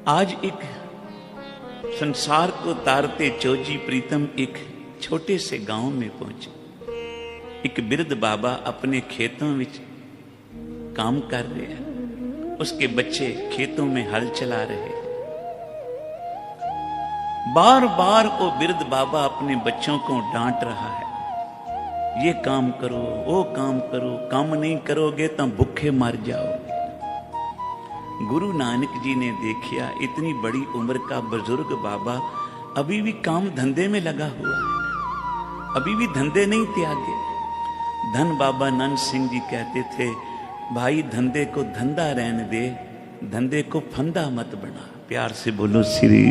आज एक संसार को तारते चौजी प्रीतम एक छोटे से गांव में पहुंचे। एक बिरध बाबा अपने खेतों में काम कर रहे हैं, उसके बच्चे खेतों में हल चला रहे। बार बार वो बिरध बाबा अपने बच्चों को डांट रहा है, ये काम करो वो काम करो, काम नहीं करोगे तो भूखे मर जाओगे। गुरु नानक जी ने देखा इतनी बड़ी उम्र का बुजुर्ग बाबा अभी भी काम धंधे में लगा हुआ है, अभी भी धंधे नहीं त्यागे। धन बाबा नंद सिंह जी कहते थे, भाई धंधे को धंधा रहने दे, धंधे को फंदा मत बना। प्यार से बोलो श्री।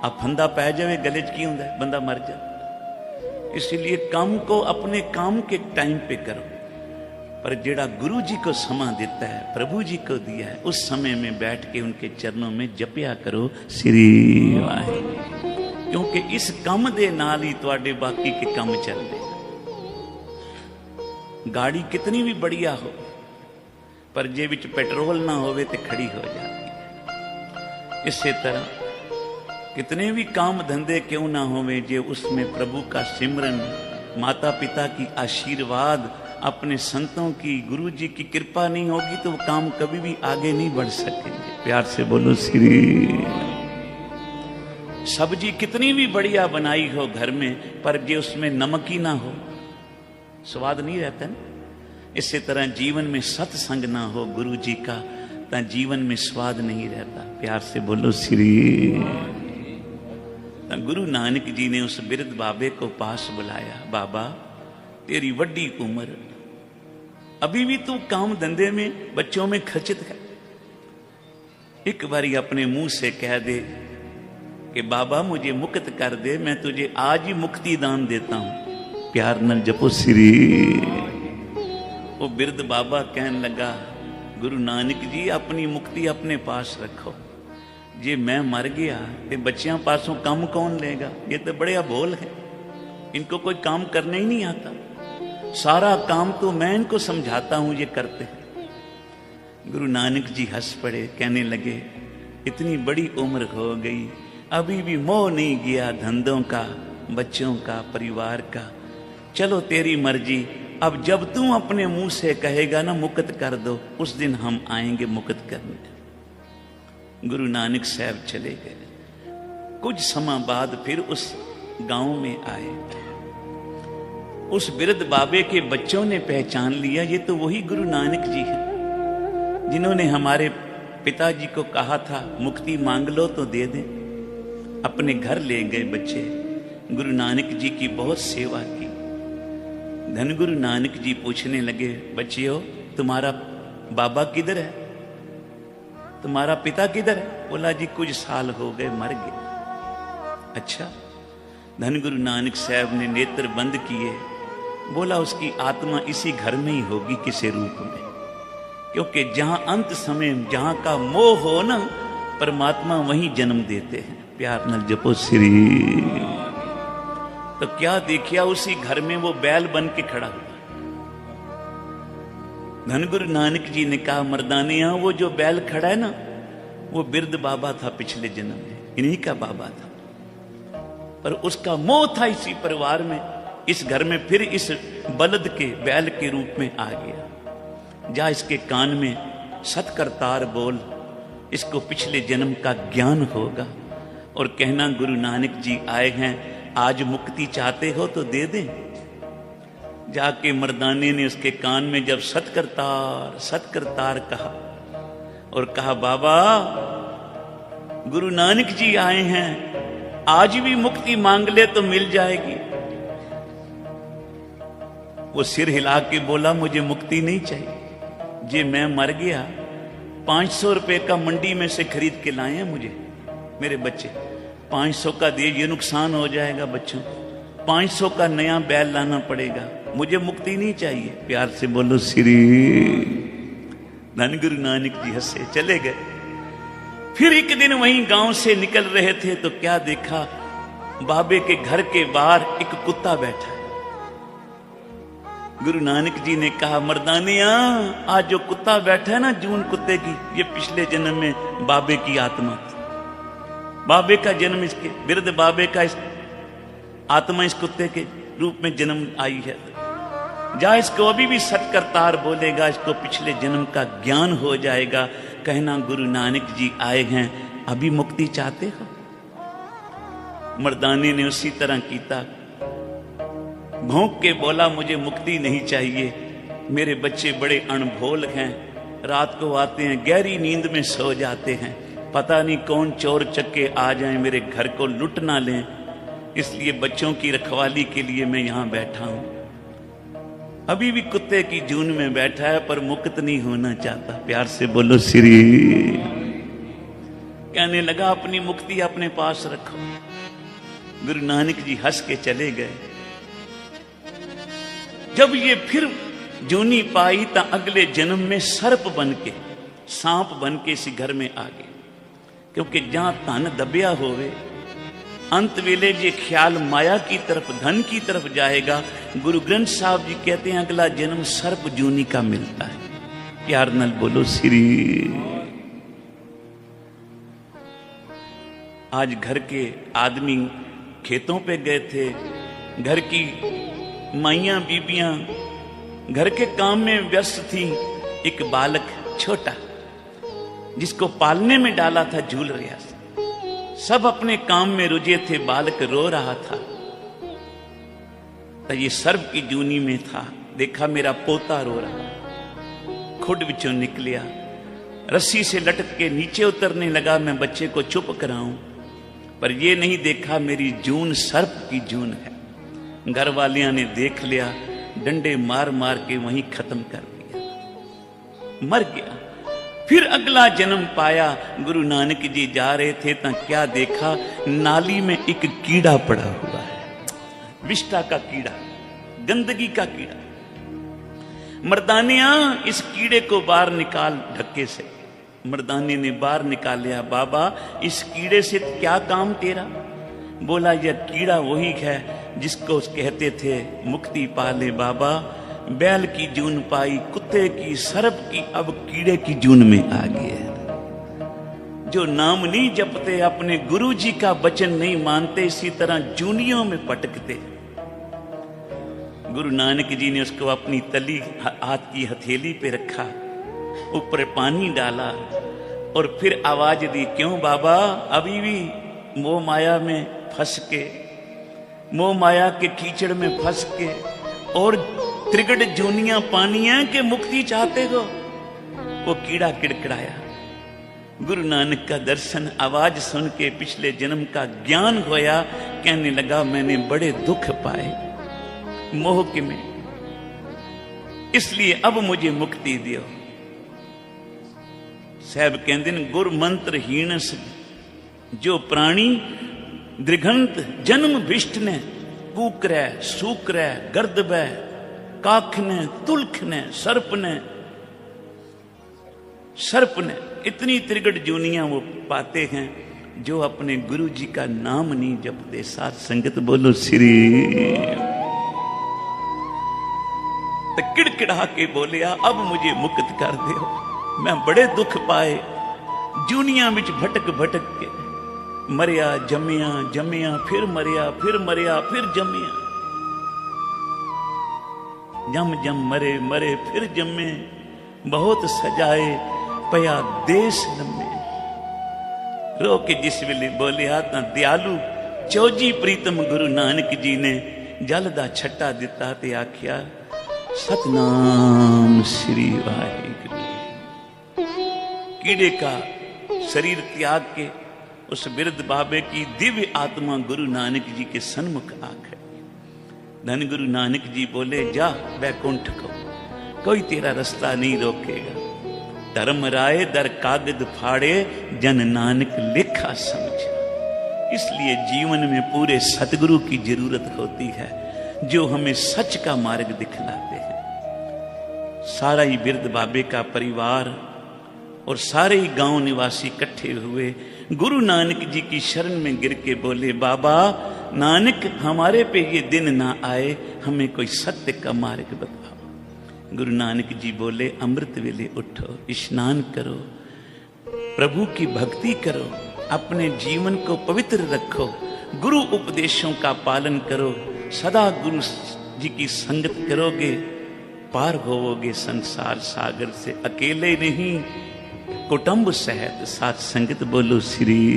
अब फंदा पै जावे गले च की हुंदा है, बंदा मर जाए। इसलिए काम को अपने काम के टाइम पे करो, पर जेड़ा गुरु जी को समा देता है, प्रभु जी को दिया है, उस समय में बैठ के उनके चरणों में जपिया करो श्री वाहिगुरू, क्योंकि इस काम दे नाल ही तुहाडे बाकी के काम चल रहे। गाड़ी कितनी भी बढ़िया हो, पर जे विच पेट्रोल ना होवे ते खड़ी हो जाती है। इसी तरह कितने भी काम धंधे क्यों ना होवे, जे उसमें प्रभु का सिमरन, माता पिता की आशीर्वाद, अपने संतों की, गुरु जी की कृपा नहीं होगी तो वो काम कभी भी आगे नहीं बढ़ सकेंगे। प्यार से बोलो श्री। सब्जी कितनी भी बढ़िया बनाई हो घर में, पर जो उसमें नमक ही ना हो, स्वाद नहीं रहता ना। इसी तरह जीवन में सत्संग ना हो गुरु जी का, तो जीवन में स्वाद नहीं रहता। प्यार से बोलो श्री। तो गुरु नानक जी ने उस बिरध बाबे को पास बुलाया, बाबा तेरी वड्डी उम्र, अभी भी तू काम धंधे में बच्चों में खचित है। एक बारी अपने मुंह से कह दे कि बाबा मुझे मुक्त कर दे, मैं तुझे आज ही मुक्ति दान देता हूं। प्यार न जपो श्री। वो बिरध बाबा कहने लगा, गुरु नानक जी अपनी मुक्ति अपने पास रखो, जे मैं मर गया तो बच्चियां पासों काम कौन लेगा? ये तो बड़े अभोल है, इनको कोई काम करने ही नहीं आता, सारा काम तो मैं इनको समझाता हूं, ये करते हैं। गुरु नानक जी हंस पड़े, कहने लगे इतनी बड़ी उम्र हो गई, अभी भी मोह नहीं गया धंधों का, बच्चों का, परिवार का। चलो तेरी मर्जी, अब जब तू अपने मुंह से कहेगा ना मुक्त कर दो, उस दिन हम आएंगे मुक्त करने। गुरु नानक साहब चले गए। कुछ समय बाद फिर उस गांव में आए। उस बिरध बाबे के बच्चों ने पहचान लिया, ये तो वही गुरु नानक जी हैं जिन्होंने हमारे पिताजी को कहा था मुक्ति मांग लो तो दे दें। अपने घर ले गए बच्चे, गुरु नानक जी की बहुत सेवा की। धन गुरु नानक जी पूछने लगे, बच्चियों तुम्हारा बाबा किधर है, तुम्हारा पिता किधर है? बोला जी कुछ साल हो गए मर गए। अच्छा। धन गुरु नानक साहब ने नेत्र बंद किए, बोला उसकी आत्मा इसी घर में ही होगी किसी रूप में, क्योंकि जहां अंत समय जहां का मोह हो ना, परमात्मा वहीं जन्म देते हैं। प्यार न जपो श्री। तो क्या देखिया, उसी घर में वो बैल बन के खड़ा हुआ। धन गुरु नानक जी ने कहा, मर्दानिया वो जो बैल खड़ा है ना, वो बिरध बाबा था पिछले जन्म में, इन्हीं का बाबा था, पर उसका मोह था इसी परिवार में, इस घर में फिर इस बलद के बैल के रूप में आ गया। जा इसके कान में सतकरतार बोल, इसको पिछले जन्म का ज्ञान होगा, और कहना गुरु नानक जी आए हैं, आज मुक्ति चाहते हो तो दे दें। जाके मर्दाने ने उसके कान में जब सतकरतार सतकरतार कहा, और कहा बाबा गुरु नानक जी आए हैं, आज भी मुक्ति मांग ले तो मिल जाएगी। वो सिर हिला के बोला, मुझे मुक्ति नहीं चाहिए, जे मैं मर गया 500 रुपए का मंडी में से खरीद के लाए हैं मुझे मेरे बच्चे, 500 का दे, ये नुकसान हो जाएगा बच्चों, 500 का नया बैल लाना पड़ेगा, मुझे मुक्ति नहीं चाहिए। प्यार से बोलो श्री। धन गुरु नानक जी हंसे, चले गए। फिर एक दिन वहीं गांव से निकल रहे थे तो क्या देखा, बाबे के घर के बाहर एक कुत्ता बैठा है। गुरु नानक जी ने कहा, मर्दानिया, आज जो कुत्ता बैठा है ना, जून कुत्ते की, ये पिछले जन्म में बाबे की आत्मा थी। बाबे का जन्म, इसके वृद्ध बाबे का आत्मा इस कुत्ते के रूप में जन्म आई है। जा इसको अभी भी सट कर तार बोलेगा, इसको पिछले जन्म का ज्ञान हो जाएगा। कहना गुरु नानक जी आए हैं, अभी मुक्ति चाहते हो? मर्दाने ने उसी तरह कीता, भौंक के बोला, मुझे मुक्ति नहीं चाहिए, मेरे बच्चे बड़े अनभोल हैं, रात को आते हैं, गहरी नींद में सो जाते हैं, पता नहीं कौन चोर चक्के आ जाएं, मेरे घर को लुट ना लें, इसलिए बच्चों की रखवाली के लिए मैं यहां बैठा हूं। अभी भी कुत्ते की जून में बैठा है, पर मुक्त नहीं होना चाहता। प्यार से बोलो श्री। कहने लगा, अपनी मुक्ति अपने पास रखो। गुरु नानक जी हंस के चले गए। जब ये फिर जूनी पाई, तो अगले जन्म में सर्प बन के, सांप बन के इसी घर में आ गए। क्योंकि जहां धन दबिया होवे, अंत वेले जे ख्याल माया की तरफ, धन की तरफ जाएगा। गुरु ग्रंथ साहब जी कहते हैं, अगला जन्म सर्प जूनी का मिलता है। प्यार नल बोलो श्री। आज घर के आदमी खेतों पे गए थे, घर की माइयां बीबियां घर के काम में व्यस्त थी। एक बालक छोटा, जिसको पालने में डाला था, झूल रहा था। सब अपने काम में रुझे थे, बालक रो रहा था। तो ये सर्प की जूनी में था, देखा मेरा पोता रो रहा, खुड विचों निकलिया, रस्सी से लटक के नीचे उतरने लगा, मैं बच्चे को चुप कराऊं, पर ये नहीं देखा मेरी जून सर्प की जून है। घर वालियां ने देख लिया, डंडे मार मार के वहीं खत्म कर दिया, मर गया। फिर अगला जन्म पाया। गुरु नानक जी जा रहे थे, तो क्या देखा, नाली में एक कीड़ा पड़ा हुआ है, विष्ठा का कीड़ा, गंदगी का कीड़ा। मर्दानिया, इस कीड़े को बाहर निकाल ढक्के से। मर्दाने ने बाहर निकाल लिया। बाबा, इस कीड़े से क्या काम तेरा? बोला, यह कीड़ा वही है जिसको कहते थे मुक्ति पाले बाबा। बैल की जून पाई, कुत्ते की, सर्प की, अब कीड़े की जून में आ गए। जो नाम नहीं जपते, अपने गुरु जी का वचन नहीं मानते, इसी तरह जूनियों में पटकते। गुरु नानक जी ने उसको अपनी तली हाथ की हथेली पे रखा, ऊपर पानी डाला और फिर आवाज दी, क्यों बाबा, अभी भी मोह माया में फंस के, मोह माया के कीचड़ में फंस के और त्रिगढ़ जूनियां पानियां के मुक्ति चाहते हो? वो कीड़ा किड़किड़ाया। गुरु नानक का दर्शन, आवाज सुन के पिछले जन्म का ज्ञान होया। कहने लगा, मैंने बड़े दुख पाए मोह के में, इसलिए अब मुझे मुक्ति दियो। साहब कहते हैं, गुर मंत्र हीन जो प्राणी दृघंत जन्म भिष्ट ने, कूकरै सूकरै गर्दबै काख ने, तुलख ने, सर्प ने, इतनी त्रिगढ़ जूनियां वो पाते हैं जो अपने गुरु जी का नाम नहीं जपते। साथ संगत बोलो श्री। तो किड़किड़ा के बोलिया, अब मुझे मुक्त कर दो, मैं बड़े दुख पाए, जूनियां बिच भटक भटक के मरिया जमिया, जमिया फिर मरिया, फिर मरिया, फिर जमिया, जम जम मरे, मरे फिर जमे, बहुत सजाए पया देश लम्मे। रो के जिस वेले बोलिया, तां दयालु चौजी प्रीतम गुरु नानक जी ने जल दा छट्टा दिता ते आख्या, सतनाम श्री वाहिगुरु। कीड़े का शरीर त्याग के उस वृद्ध बाबे की दिव्य आत्मा गुरु नानक जी के सन्मुख आ गई। धन गुरु नानक जी बोले, जा वैकुंठ को, कोई तेरा रास्ता नहीं रोकेगा। धर्म राय दर कागद फाड़े, जन नानक लेखा समझ। इसलिए जीवन में पूरे सतगुरु की जरूरत होती है, जो हमें सच का मार्ग दिखलाते हैं। सारा ही वृद्ध बाबे का परिवार और सारे ही गांव निवासी इकट्ठे हुए, गुरु नानक जी की शरण में गिर के बोले, बाबा नानक, हमारे पे ये दिन ना आए, हमें कोई सत्य का मार्ग बताओ। गुरु नानक जी बोले, अमृत वेले उठो, स्नान करो, प्रभु की भक्ति करो, अपने जीवन को पवित्र रखो, गुरु उपदेशों का पालन करो, सदा गुरु जी की संगत करोगे, पार होवोगे संसार सागर से। अकेले नहीं, कुटुंब सहित साथ संगत। बोलो श्री।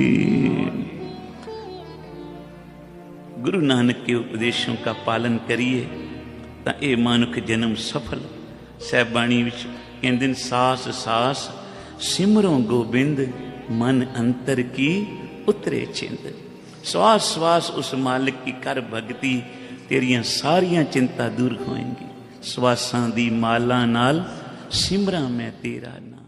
गुरु नानक के उपदेशों का पालन करिए ਤਾਂ ਇਹ ਮਾਨੁਖ ਜਨਮ ਸਫਲ। ਸਹਿਬਾਣੀ ਵਿੱਚ ਕਹਿੰਦੇ ਨੇ, ਸਾਸ ਸਾਸ ਸਿਮਰੋ ਗੋਬਿੰਦ, ਮਨ ਅੰਤਰ ਕੀ ਉਤਰੇ ਚਿੰਦ। ਸਵਾਸ ਸਵਾਸ ਉਸ ਮਾਲਿਕ ਕੀ ਕਰ ਭਗਤੀ, ਤੇਰੀਆਂ ਸਾਰੀਆਂ ਚਿੰਤਾ ਦੂਰ ਹੋਣਗੀ। ਸਵਾਸਾਂ ਦੀ ਮਾਲਾ ਨਾਲ ਸਿਮਰਾਂ ਮੈਂ ਤੇਰਾ ਨਾਮ।